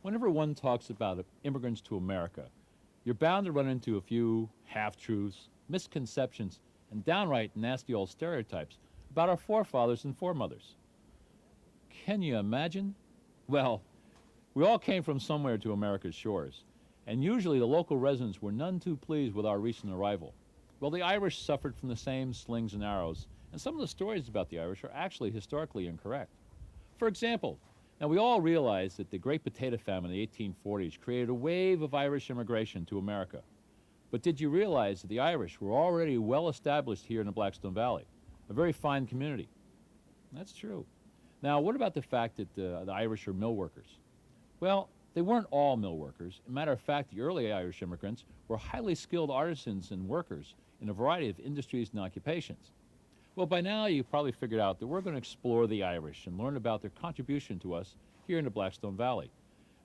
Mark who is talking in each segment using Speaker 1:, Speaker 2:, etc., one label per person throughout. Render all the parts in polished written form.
Speaker 1: Whenever one talks about immigrants to America, you're bound to run into a few half-truths, misconceptions, and downright nasty old stereotypes about our forefathers and foremothers. Can you imagine? Well, we all came from somewhere to America's shores, and usually the local residents were none too pleased with our recent arrival. Well, the Irish suffered from the same slings and arrows, and some of the stories about the Irish are actually historically incorrect. For example, now we all realize that the Great Potato Famine in the 1840s created a wave of Irish immigration to America. But did you realize that the Irish were already well established here in the Blackstone Valley, a very fine community? That's true. Now, what about the fact that the Irish are mill workers? Well, they weren't all mill workers. As a matter of fact, the early Irish immigrants were highly skilled artisans and workers in a variety of industries and occupations. Well, by now you've probably figured out that we're going to explore the Irish and learn about their contribution to us here in the Blackstone Valley.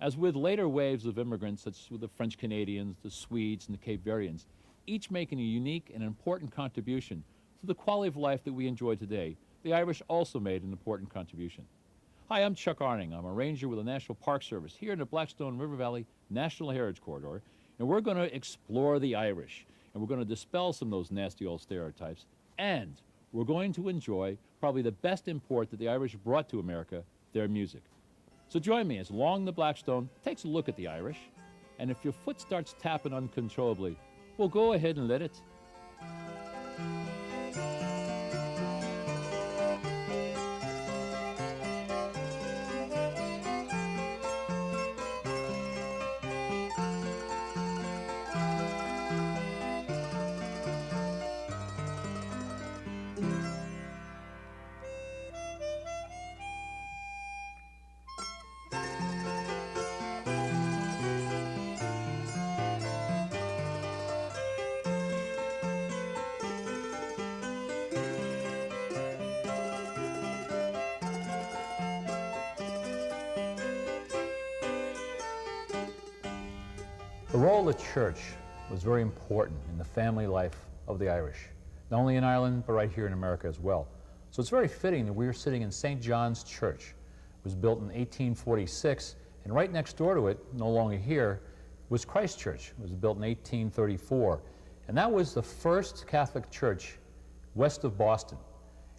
Speaker 1: As with later waves of immigrants, such as the French Canadians, the Swedes, and the Cape Verdeans, each making a unique and important contribution to the quality of life that we enjoy today, the Irish also made an important contribution. Hi, I'm Chuck Arning. I'm a ranger with the National Park Service here in the Blackstone River Valley National Heritage Corridor, and we're going to explore the Irish, and we're going to dispel some of those nasty old stereotypes, and we're going to enjoy probably the best import that the Irish brought to America, their music. So join me as Along the Blackstone takes a look at the Irish, and if your foot starts tapping uncontrollably, well, go ahead and let it. The role of the church was very important in the family life of the Irish, not only in Ireland, but right here in America as well. So it's very fitting that we are sitting in St. John's Church. It was built in 1846, and right next door to it, no longer here, was Christ Church. It was built in 1834, and that was the first Catholic church west of Boston.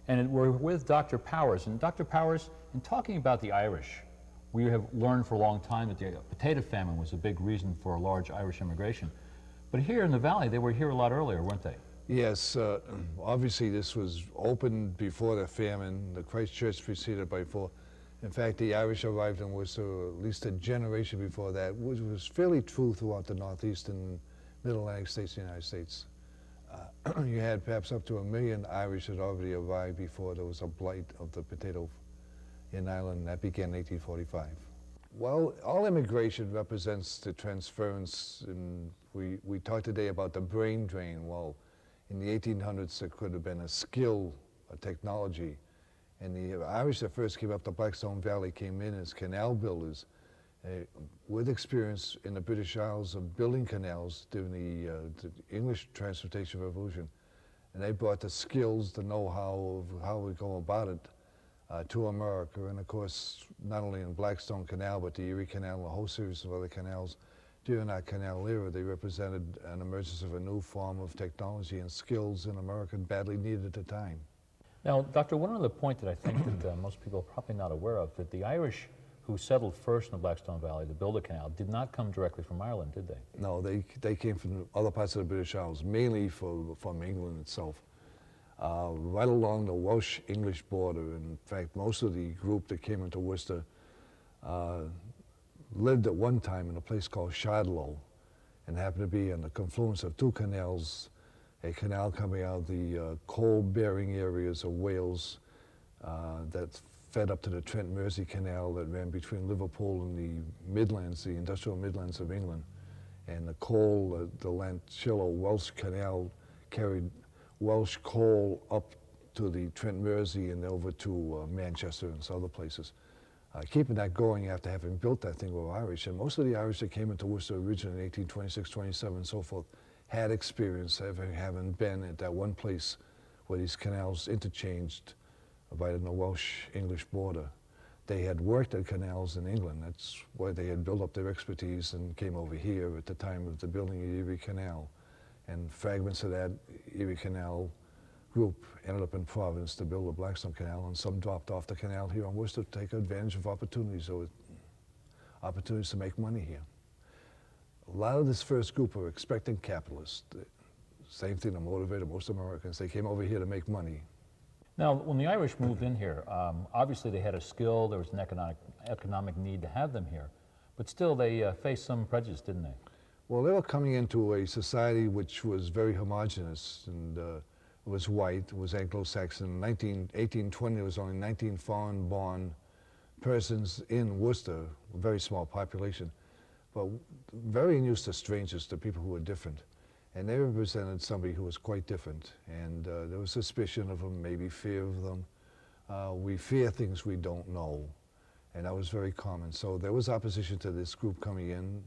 Speaker 1: And we're with Dr. Powers, and Dr. Powers, in talking about the Irish, we have learned for a long time that the potato famine was a big reason for a large Irish immigration. But here in the valley, they were here a lot earlier, weren't they?
Speaker 2: Yes, obviously this was opened before the famine. The Christ Church preceded by four. In fact, the Irish arrived in Worcester at least a generation before that, which was fairly true throughout the Northeast and Middle Atlantic states of the United States. You had perhaps up to 1 million Irish had already arrived before there was a blight of the potato in Ireland. That began in 1845. Well, all immigration represents the transference, and we talked today about the brain drain. Well, in the 1800s, there could have been a skill, a technology, and the Irish that first came up the Blackstone Valley came in as canal builders with experience in the British Isles of building canals during the English Transportation Revolution. And they brought the skills, the know-how of how we go about it to America. And of course, not only in Blackstone Canal, but the Erie Canal and a whole series of other canals during that canal era, they represented an emergence of a new form of technology and skills in America badly needed at the time.
Speaker 1: Now, Doctor, one other point that I think that most people are probably not aware of, that the Irish who settled first in the Blackstone Valley to build a canal did not come directly from Ireland, did they?
Speaker 2: No, they came from other parts of the British Isles, mainly from England itself. Right along the Welsh-English border. In fact, most of the group that came into Worcester lived at one time in a place called Shadlow, and happened to be in the confluence of two canals, a canal coming out of the coal-bearing areas of Wales that fed up to the Trent-Mersey Canal that ran between Liverpool and the Midlands, the industrial Midlands of England. And the coal, the Lanchillo Welsh Canal carried Welsh coal up to the Trent-Mersey and over to Manchester and some other places. Keeping that going after having built that thing were Irish, and most of the Irish that came into Worcester originally in 1826, 27, and so forth, had experience having been at that one place where these canals interchanged right in the Welsh-English border. They had worked at canals in England. That's why they had built up their expertise and came over here at the time of the building of the Erie Canal. And fragments of that Erie Canal group ended up in Providence to build the Blackstone Canal, and some dropped off the canal here in Worcester to take advantage of opportunities, opportunities to make money here. A lot of this first group were expecting capitalists. Same thing that motivated most Americans. They came over here to make money.
Speaker 1: Now, when the Irish moved in here, obviously they had a skill, there was an economic need to have them here, but still they faced some prejudice, didn't they?
Speaker 2: Well, they were coming into a society which was very homogenous, and it was white, it was Anglo-Saxon. In 1820, there was only 19 foreign-born persons in Worcester, a very small population, but very used to strangers, to people who were different. And they represented somebody who was quite different, and there was suspicion of them, maybe fear of them. We fear things we don't know, and that was very common. So there was opposition to this group coming in.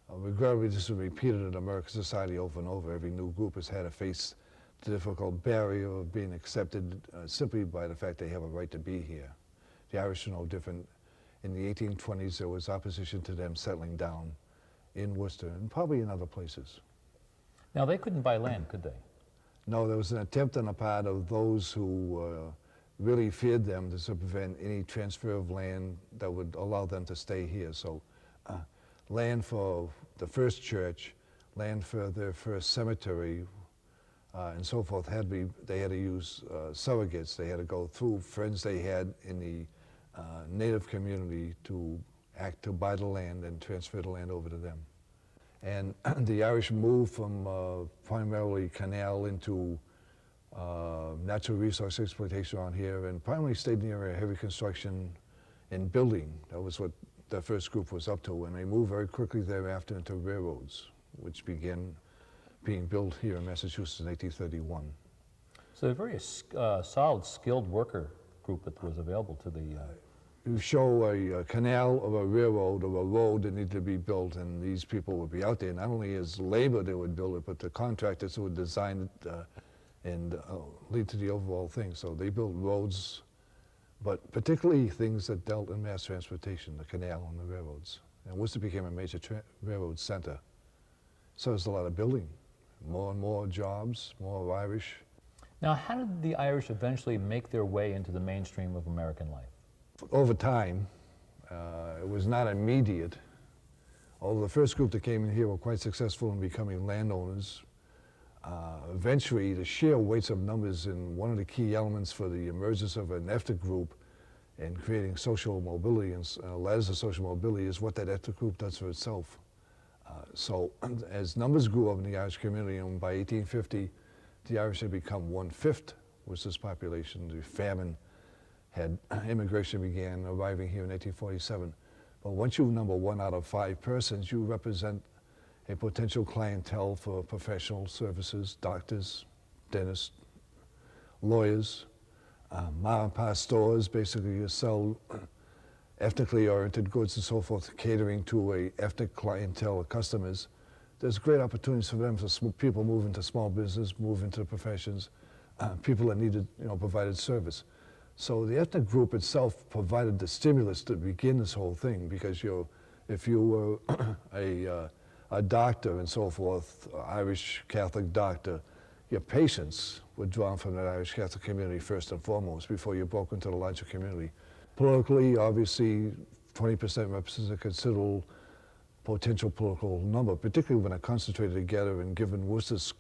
Speaker 2: Regrettably, this was repeated in American society over and over. Every new group has had to face the difficult barrier of being accepted simply by the fact they have a right to be here. The Irish are no different. In the 1820s, there was opposition to them settling down in Worcester and probably in other places.
Speaker 1: Now, they couldn't buy land, could they?
Speaker 2: No, there was an attempt on the part of those who really feared them to prevent any transfer of land that would allow them to stay here. So land for the first church, land for their first cemetery, and so forth, they had to use surrogates. They had to go through friends they had in the native community to buy the land and transfer the land over to them. And the Irish moved from primarily canal into natural resource exploitation around here, and primarily stayed in the area of heavy construction and building. That was what the first group was up to, and they moved very quickly thereafter into railroads, which began being built here in Massachusetts in 1831.
Speaker 1: So a very solid, skilled worker group that was available to the...
Speaker 2: You show a canal or a railroad or a road that needed to be built, and these people would be out there. Not only as labor they would build it, but the contractors who would design it and lead to the overall thing. So they built roads, but particularly things that dealt in mass transportation, the canal and the railroads. And Worcester became a major railroad center. So there's a lot of building, more and more jobs, more Irish.
Speaker 1: Now, how did the Irish eventually make their way into the mainstream of American life?
Speaker 2: Over time, it was not immediate. Although the first group that came in here were quite successful in becoming landowners, eventually the sheer weights of numbers in one of the key elements for the emergence of an ethnic group and creating social mobility and ladders of social mobility is what that ethnic group does for itself. So as numbers grew up in the Irish community, and by 1850, the Irish had become 1/5 Worcester's population. The famine had immigration began arriving here in 1847. But once you number 1 out of 5 persons, you represent a potential clientele for professional services, doctors, dentists, lawyers, mom and pop stores. Basically, you sell ethnically oriented goods and so forth, catering to a ethnic clientele of customers. There's great opportunities for them, for people move into small business, move into professions, people that needed, provided service. So the ethnic group itself provided the stimulus to begin this whole thing, because if you were a doctor and so forth, Irish Catholic doctor, your patients were drawn from that Irish Catholic community first and foremost before you broke into the larger community. Politically, obviously, 20% represents a considerable potential political number, particularly when it concentrated together, and given Worcester's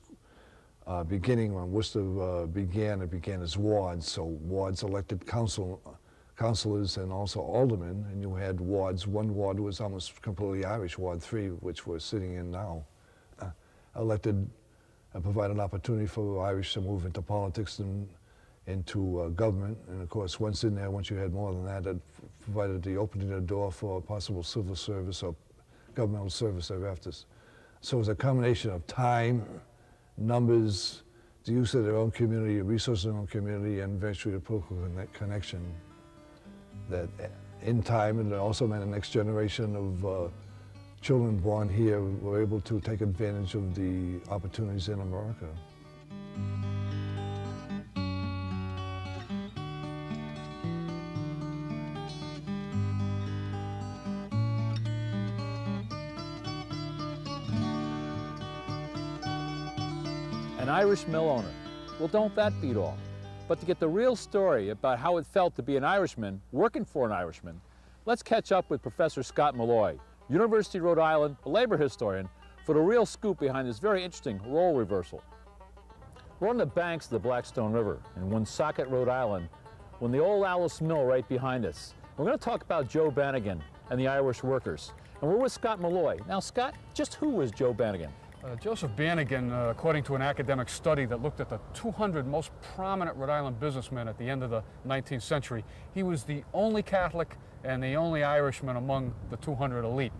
Speaker 2: beginning, when Worcester began, it began as wards. So wards elected councillors and also aldermen, and you had wards. One ward was almost completely Irish, Ward 3, which we're sitting in now, elected and provided an opportunity for Irish to move into politics and into government. And of course, once in there, once you had more than that, it provided the opening of the door for possible civil service or governmental service thereafter. So it was a combination of time, numbers, the use of their own community, resources of their own community, and eventually the political connection that in time, and also meant the next generation of children born here were able to take advantage of the opportunities in America.
Speaker 1: an Irish mill owner. Well, don't that beat all? But to get the real story about how it felt to be an Irishman working for an Irishman, let's catch up with Professor Scott Malloy, University of Rhode Island, a labor historian, for the real scoop behind this very interesting role reversal. We're on the banks of the Blackstone River in Woonsocket, Rhode Island, when the old Alice Mill right behind us. We're going to talk about Joe Bannigan and the Irish workers. And we're with Scott Malloy. Now, Scott, just who was Joe Bannigan?
Speaker 3: Joseph Bannigan, according to an academic study that looked at the 200 most prominent Rhode Island businessmen at the end of the 19th century, he was the only Catholic and the only Irishman among the 200 elite.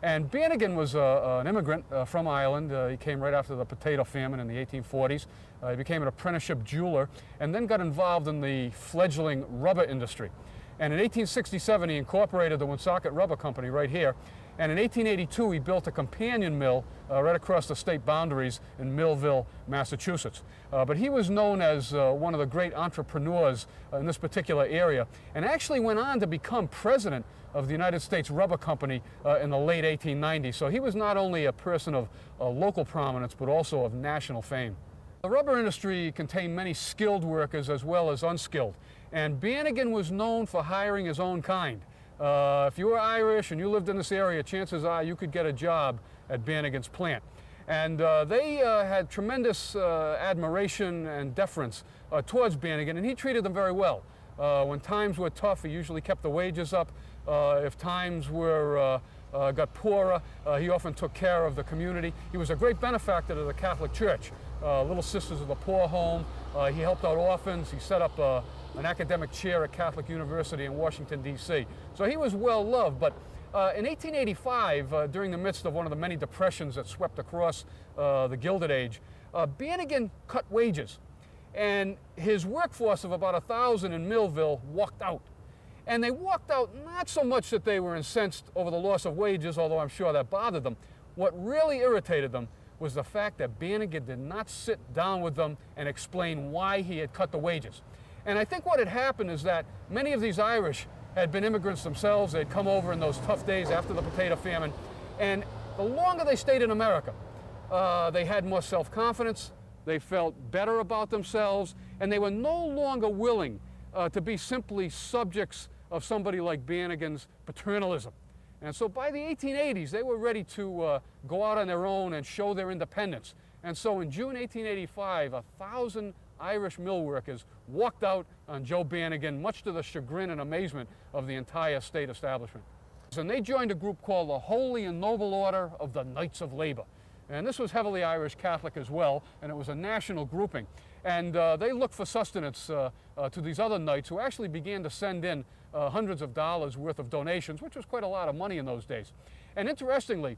Speaker 3: And Bannigan was an immigrant from Ireland. He came right after the potato famine in the 1840s. He became an apprenticeship jeweler and then got involved in the fledgling rubber industry. And in 1867, he incorporated the Woonsocket Rubber Company right here. And in 1882, he built a companion mill right across the state boundaries in Millville, Massachusetts. But he was known as one of the great entrepreneurs in this particular area, and actually went on to become president of the United States Rubber Company in the late 1890s. So he was not only a person of local prominence, but also of national fame. The rubber industry contained many skilled workers as well as unskilled, and Bannigan was known for hiring his own kind. If you were Irish and you lived in this area, chances are you could get a job at Bannigan's plant. And they had tremendous admiration and deference towards Bannigan, and he treated them very well. When times were tough, he usually kept the wages up. If times were got poorer, he often took care of the community. He was a great benefactor to the Catholic Church. Little Sisters of the Poor Home. He helped out orphans. He set up an academic chair at Catholic University in Washington, D.C. So he was well loved. But in 1885, during the midst of one of the many depressions that swept across the Gilded Age, Bannigan cut wages. And his workforce of about 1,000 in Millville walked out. And they walked out not so much that they were incensed over the loss of wages, although I'm sure that bothered them. What really irritated them was the fact that Bannigan did not sit down with them and explain why he had cut the wages. And I think what had happened is that many of these Irish had been immigrants themselves. They'd come over in those tough days after the potato famine. And the longer they stayed in America, they had more self-confidence, they felt better about themselves, and they were no longer willing to be simply subjects of somebody like Bannigan's paternalism. And so by the 1880s, they were ready to go out on their own and show their independence. And so in June 1885, 1,000 Irish mill workers walked out on Joe Bannigan, much to the chagrin and amazement of the entire state establishment. And they joined a group called the Holy and Noble Order of the Knights of Labor. And this was heavily Irish Catholic as well, and it was a national grouping. And they looked for sustenance to these other knights, who actually began to send in hundreds of dollars worth of donations, which was quite a lot of money in those days. And interestingly,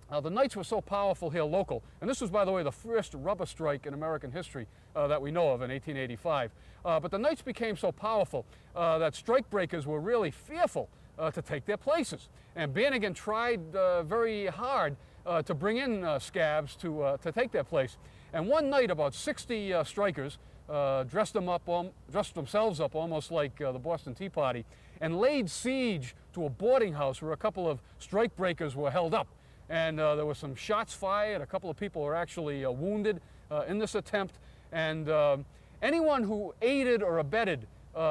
Speaker 3: the Knights were so powerful here local, and this was, by the way, the first rubber strike in American history that we know of in 1885. But the Knights became so powerful that strike breakers were really fearful to take their places. And Bannigan tried very hard to bring in scabs to take their place. And one night, about 60 strikers dressed themselves up almost like the Boston Tea Party, and laid siege to a boarding house where a couple of strike breakers were held up. And there were some shots fired. A couple of people were actually wounded in this attempt. And anyone who aided or abetted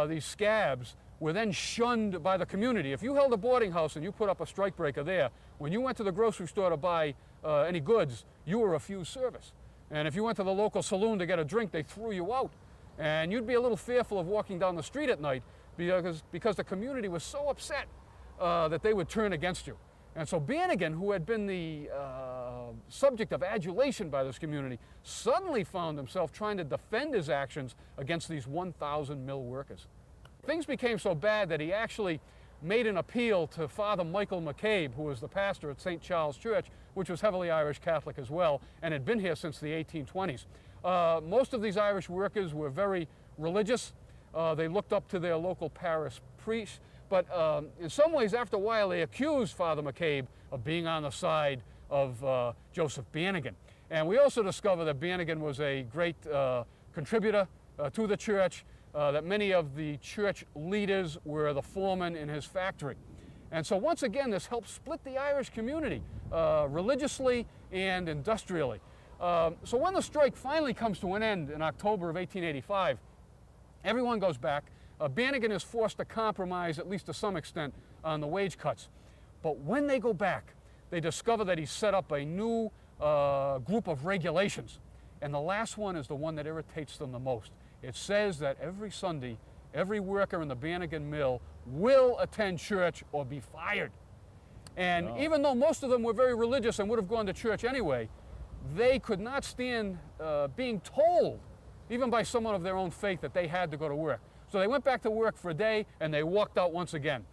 Speaker 3: these scabs were then shunned by the community. If you held a boarding house and you put up a strike breaker there, when you went to the grocery store to buy any goods, you were refused service. And if you went to the local saloon to get a drink, they threw you out. And you'd be a little fearful of walking down the street at night because the community was so upset that they would turn against you. And so Bannigan, who had been the subject of adulation by this community, suddenly found himself trying to defend his actions against these 1,000 mill workers. Things became so bad that he actually made an appeal to Father Michael McCabe, who was the pastor at St. Charles Church, which was heavily Irish Catholic as well, and had been here since the 1820s. Most of these Irish workers were very religious. They looked up to their local parish priest. But in some ways, after a while, they accused Father McCabe of being on the side of Joseph Bannigan. And we also discover that Bannigan was a great contributor to the church, that many of the church leaders were the foremen in his factory. And so once again, this helped split the Irish community religiously and industrially. So when the strike finally comes to an end in October of 1885, everyone goes back. Bannigan is forced to compromise, at least to some extent, on the wage cuts. But when they go back, they discover that he's set up a new group of regulations. And the last one is the one that irritates them the most. It says that every Sunday, every worker in the Bannigan mill will attend church or be fired. And even though most of them were very religious and would have gone to church anyway, they could not stand being told, even by someone of their own faith, that they had to go to work. So they went back to work for a day and they walked out once again.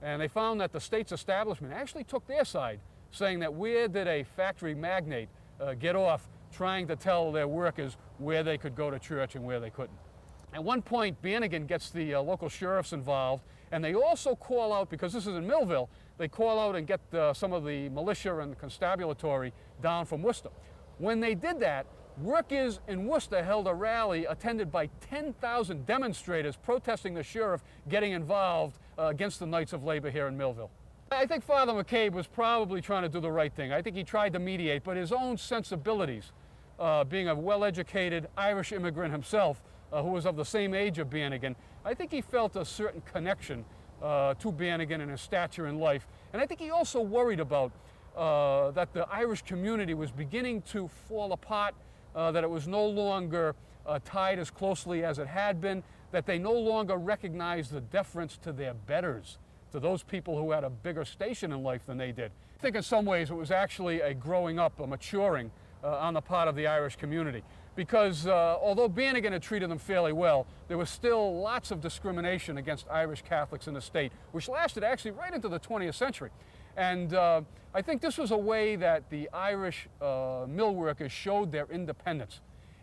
Speaker 3: And they found that the state's establishment actually took their side, saying that where did a factory magnate get off trying to tell their workers where they could go to church and where they couldn't. At one point, Bannigan gets the local sheriffs involved, and they also call out, because this is in Millville, they call out and get some of the militia and the constabulary down from Worcester. When they did that, workers in Worcester held a rally attended by 10,000 demonstrators protesting the sheriff getting involved against the Knights of Labor here in Millville. I think Father McCabe was probably trying to do the right thing. I think he tried to mediate, but his own sensibilities, being a well-educated Irish immigrant himself, who was of the same age of Bannigan, I think he felt a certain connection to Bannigan and his stature in life. And I think he also worried about that the Irish community was beginning to fall apart, that it was no longer tied as closely as it had been, that they no longer recognized the deference to their betters, to those people who had a bigger station in life than they did. I think in some ways it was actually a growing up, a maturing on the part of the Irish community. Because although Bannigan had treated them fairly well, there was still lots of discrimination against Irish Catholics in the state, which lasted actually right into the 20th century. And I think this was a way that the Irish mill workers showed their independence.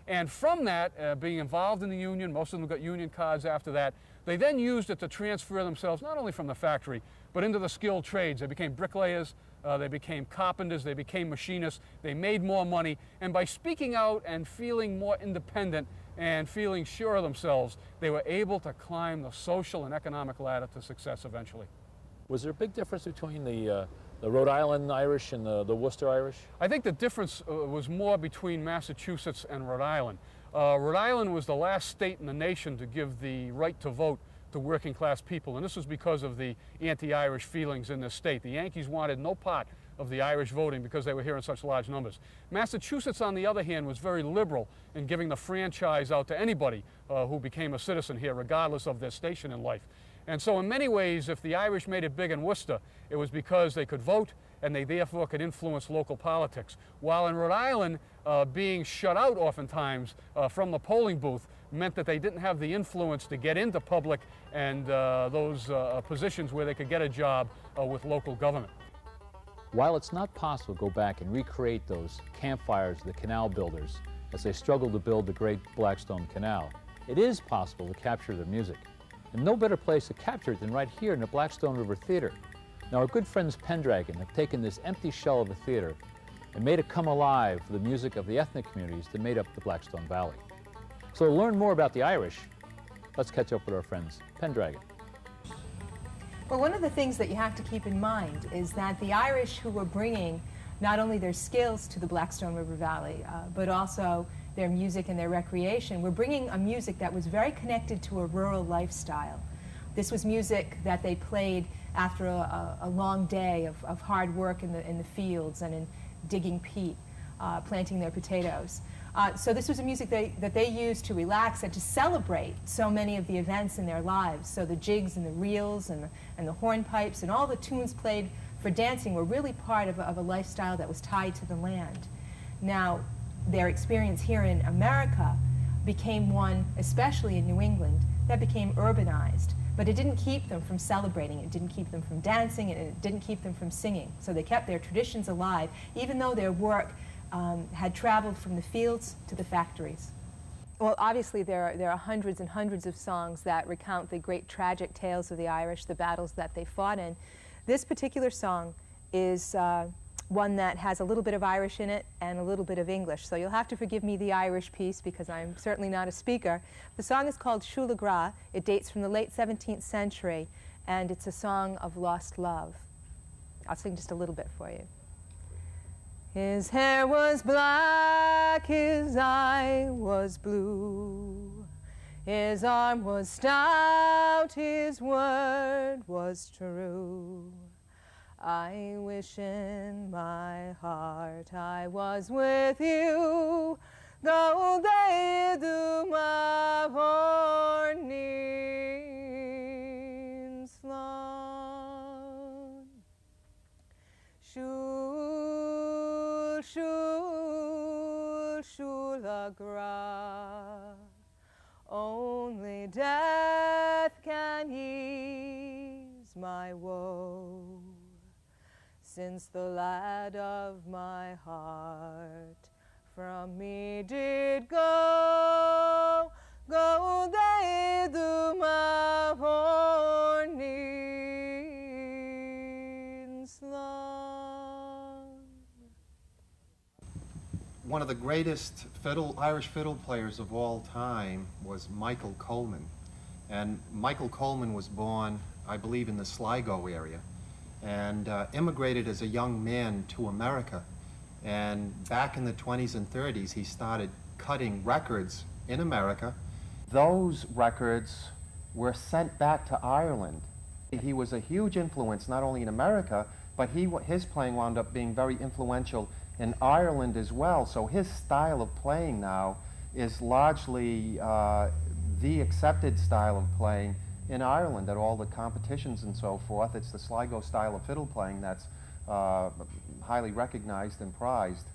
Speaker 3: And from that, being involved in the union, most of them got union cards after that, they then used it to transfer themselves not only from the factory, but into the skilled trades. They became bricklayers, they became carpenters, they became machinists, they made more money, and by speaking out and feeling more independent and feeling sure of themselves, they were able to climb the social and economic ladder to success eventually.
Speaker 1: Was there a big difference between the Rhode Island Irish and the Worcester Irish?
Speaker 3: I think the difference was more between Massachusetts and Rhode Island. Rhode Island was the last state in the nation to give the right to vote to working class people, and this was because of the anti-Irish feelings in this state. The Yankees wanted no part of the Irish voting because they were here in such large numbers. Massachusetts, on the other hand, was very liberal in giving the franchise out to anybody who became a citizen here, regardless of their station in life. And so in many ways, if the Irish made it big in Worcester, it was because they could vote and they therefore could influence local politics. While in Rhode Island, being shut out oftentimes from the polling booth meant that they didn't have the influence to get into public and those positions where they could get a job with local government.
Speaker 1: While it's not possible to go back and recreate those campfires of the canal builders as they struggled to build the great Blackstone Canal, it is possible to capture their music. And no better place to capture it than right here in the Blackstone River Theater. Now our good friends Pendragon have taken this empty shell of a theater and made it come alive with the music of the ethnic communities that made up the Blackstone Valley. So to learn more about the Irish, let's catch up with our friends Pendragon.
Speaker 4: Well, one of the things that you have to keep in mind is that the Irish who were bringing not only their skills to the Blackstone River Valley, but also their music and their recreation, were bringing a music that was very connected to a rural lifestyle. This was music that they played after a long day of hard work in the fields and in digging peat, planting their potatoes. So this was a music that they used to relax and to celebrate so many of the events in their lives. So the jigs and the reels and the hornpipes and all the tunes played for dancing were really part of a lifestyle that was tied to the land. Now, their experience here in America became one, especially in New England, that became urbanized. But it didn't keep them from celebrating, it didn't keep them from dancing, and it didn't keep them from singing. So they kept their traditions alive, even though their work had traveled from the fields to the factories. Well, obviously there are hundreds and hundreds of songs that recount the great tragic tales of the Irish, the battles that they fought in. This particular song is one that has a little bit of Irish in it and a little bit of English. So you'll have to forgive me the Irish piece because I'm certainly not a speaker. The song is called Shula Gra. It dates from the late 17th century, and it's a song of lost love. I'll sing just a little bit for you. His hair was black, his eye was blue. His arm was stout, his word was true. I wish in my heart I was with you, though they do my morning slon. Shul, shul, shulagra. Only death can ease my woe, since the lad of my heart from me did go. Go they do my morning slon.
Speaker 5: One of the greatest Irish fiddle players of all time was Michael Coleman. And Michael Coleman was born, I believe, in the Sligo area, and immigrated as a young man to America. And back in the 20s and 30s, he started cutting records in America. Those records were sent back to Ireland. He was a huge influence, not only in America, but his playing wound up being very influential in Ireland as well. So his style of playing now is largely the accepted style of playing in Ireland at all the competitions and so forth. It's the Sligo style of fiddle playing that's highly recognized and prized.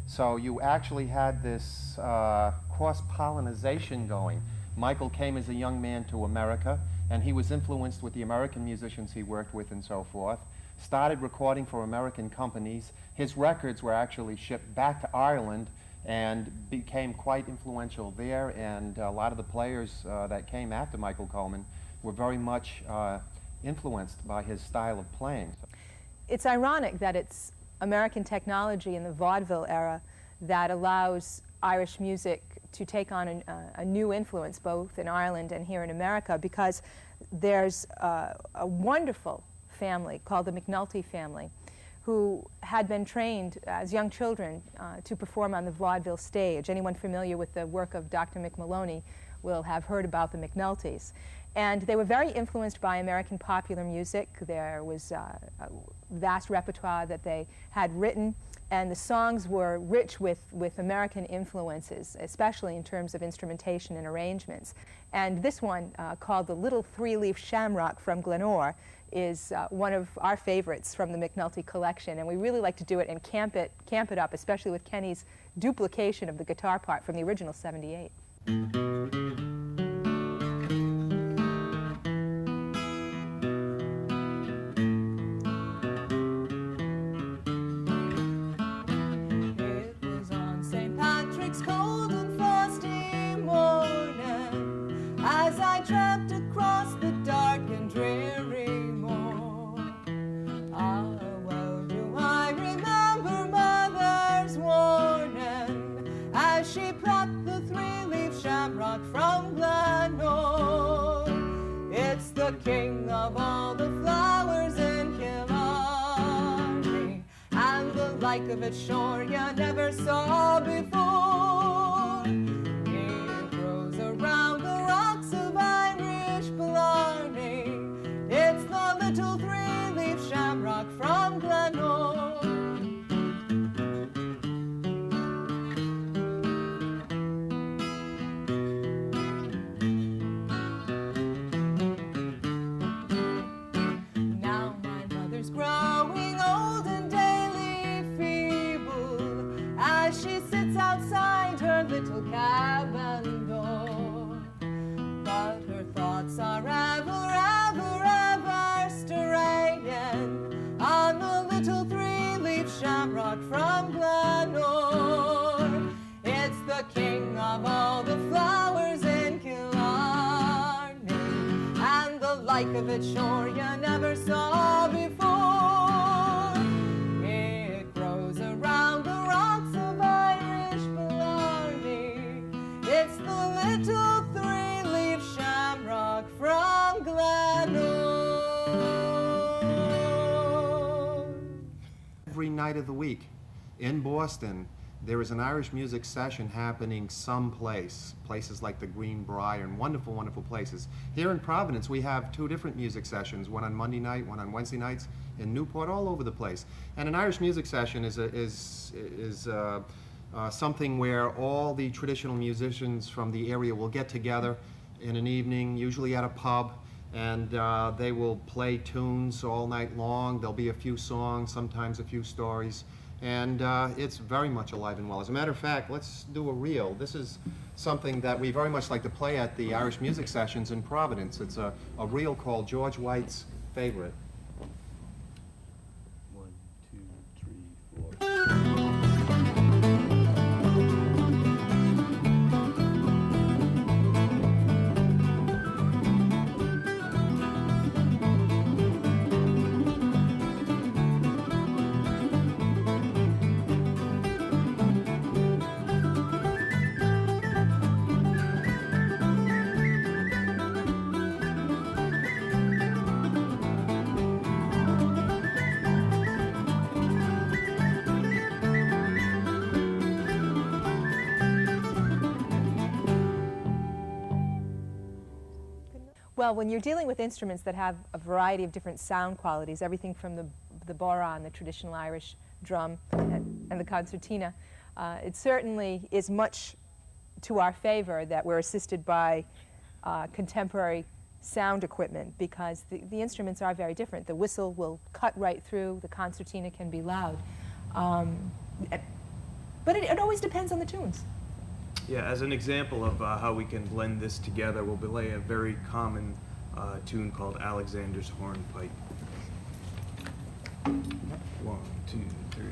Speaker 5: So you actually had this cross-pollination going. Michael came as a young man to America, and he was influenced with the American musicians he worked with and so forth. Started recording for American companies. His records were actually shipped back to Ireland and became quite influential there, and a lot of the players that came after Michael Coleman were very much influenced by his style of playing.
Speaker 4: It's ironic that it's American technology in the vaudeville era that allows Irish music to take on a new influence both in Ireland and here in America, because there's a wonderful family called the McNulty family who had been trained as young children to perform on the vaudeville stage. Anyone familiar with the work of Dr. McMuloney will have heard about the McNultys. And they were very influenced by American popular music. There was a vast repertoire that they had written, and the songs were rich with American influences, especially in terms of instrumentation and arrangements. And this one, called The Little Three-Leaf Shamrock from Glenore, is one of our favorites from the McNulty collection, and we really like to do it and camp it up, especially with Kenny's duplication of the guitar part from the original '78. From Glenore, it's the king of all the flowers in Killarney, and the like of it sure you never saw before. It grows around the rocks of Irish Blarney. It's the little three-leaf shamrock from Glenore. Little cabin door, but her thoughts are ever, ever, ever straying on the little three-leaf shamrock from Glenore. It's the king of all the flowers in Killarney, and the like of it sure you never saw before. It grows around the rocks of Irish Blarney. It's the little three-leaf shamrock from Glenore.
Speaker 5: Every night of the week, in Boston, there is an Irish music session happening someplace, places like the Greenbrier and wonderful, wonderful places. Here in Providence, we have 2 different music sessions, one on Monday night, one on Wednesday nights, in Newport, all over the place. And an Irish music session is something where all the traditional musicians from the area will get together in an evening, usually at a pub, and they will play tunes all night long. There'll be a few songs, sometimes a few stories. And it's very much alive and well. As a matter of fact, let's do a reel. This is something that we very much like to play at the Irish music sessions in Providence. It's a reel called George White's Favorite.
Speaker 1: 1, 2, 3, 4.
Speaker 4: Well, when you're dealing with instruments that have a variety of different sound qualities, everything from the bodhrán, the traditional Irish drum, and the concertina, it certainly is much to our favor that we're assisted by contemporary sound equipment, because the instruments are very different. The whistle will cut right through, the concertina can be loud. But it always depends on the tunes.
Speaker 6: Yeah, as an example of how we can blend this together, we'll play a very common tune called Alexander's Hornpipe. 1, 2, 3.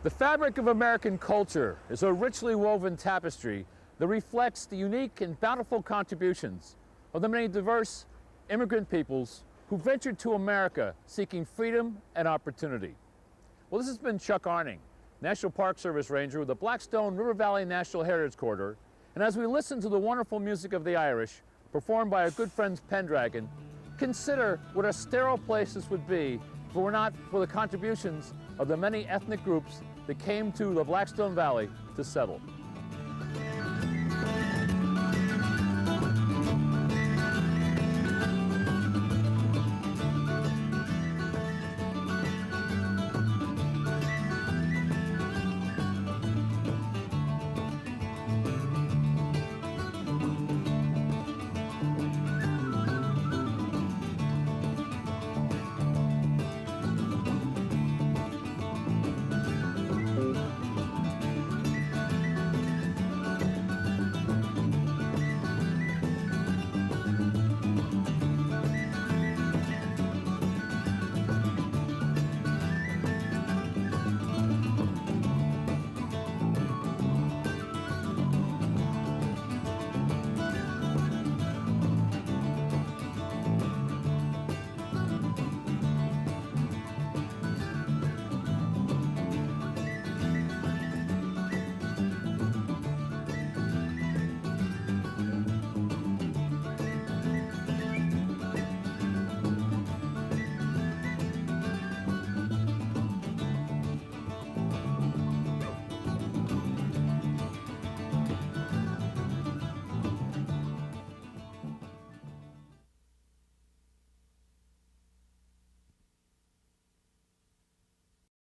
Speaker 1: The fabric of American culture is a richly woven tapestry that reflects the unique and bountiful contributions of the many diverse immigrant peoples who ventured to America seeking freedom and opportunity. Well, this has been Chuck Arning, National Park Service Ranger with the Blackstone River Valley National Heritage Corridor, and as we listen to the wonderful music of the Irish, performed by our good friends Pendragon, consider what a sterile place this would be if it were not for the contributions of the many ethnic groups that came to the Blackstone Valley to settle.